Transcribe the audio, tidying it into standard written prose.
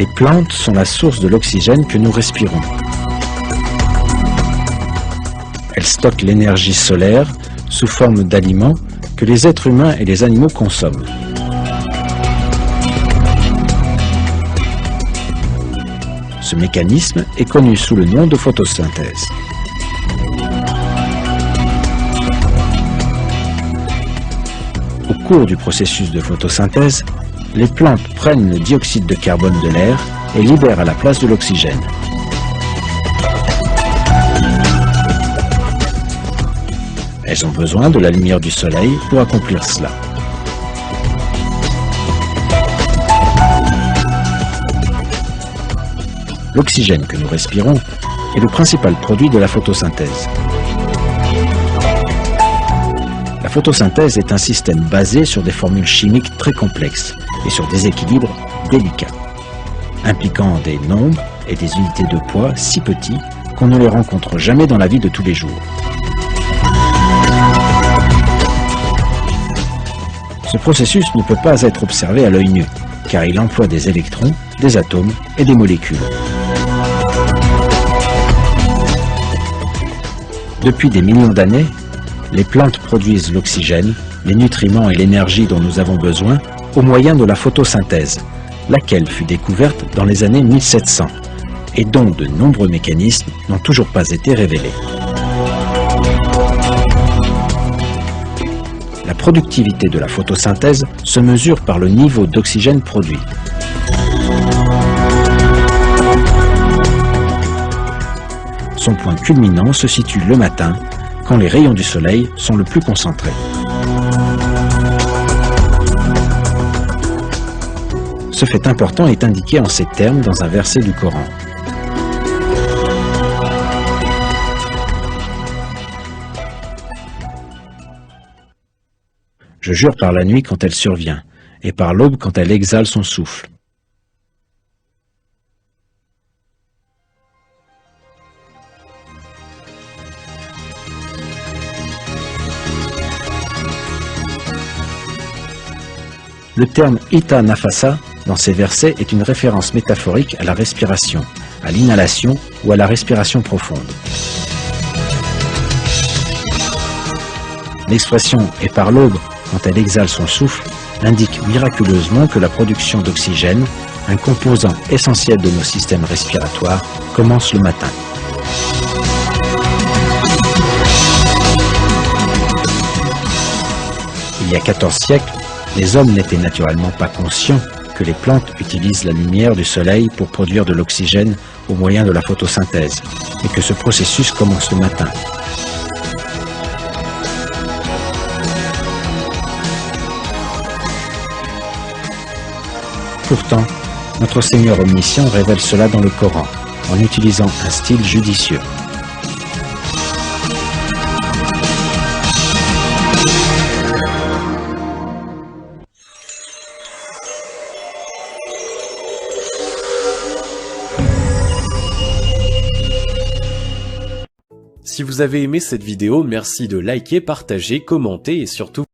Les plantes sont la source de l'oxygène que nous respirons. Elles stockent l'énergie solaire sous forme d'aliments que les êtres humains et les animaux consomment. Ce mécanisme est connu sous le nom de photosynthèse. Au cours du processus de photosynthèse, les plantes prennent le dioxyde de carbone de l'air et libèrent à la place de l'oxygène. Elles ont besoin de la lumière du soleil pour accomplir cela. L'oxygène que nous respirons est le principal produit de la photosynthèse. La photosynthèse est un système basé sur des formules chimiques très complexes et sur des équilibres délicats, impliquant des nombres et des unités de poids si petits qu'on ne les rencontre jamais dans la vie de tous les jours. Ce processus ne peut pas être observé à l'œil nu, car il emploie des électrons, des atomes et des molécules. Depuis des millions d'années, les plantes produisent l'oxygène, les nutriments et l'énergie dont nous avons besoin au moyen de la photosynthèse, laquelle fut découverte dans les années 1700 et dont de nombreux mécanismes n'ont toujours pas été révélés. La productivité de la photosynthèse se mesure par le niveau d'oxygène produit. Son point culminant se situe le matin, quand les rayons du soleil sont le plus concentrés. Ce fait important est indiqué en ces termes dans un verset du Coran. Je jure par la nuit quand elle survient, et par l'aube quand elle exhale son souffle. Le terme Ita Nafasa dans ces versets est une référence métaphorique à la respiration, à l'inhalation ou à la respiration profonde. L'expression « et par l'aube, quand elle exhale son souffle » indique miraculeusement que la production d'oxygène, un composant essentiel de nos systèmes respiratoires, commence le matin. Il y a 14 siècles, les hommes n'étaient naturellement pas conscients que les plantes utilisent la lumière du soleil pour produire de l'oxygène au moyen de la photosynthèse, et que ce processus commence le matin. Pourtant, notre Seigneur omniscient révèle cela dans le Coran, en utilisant un style judicieux. Si vous avez aimé cette vidéo, merci de liker, partager, commenter et surtout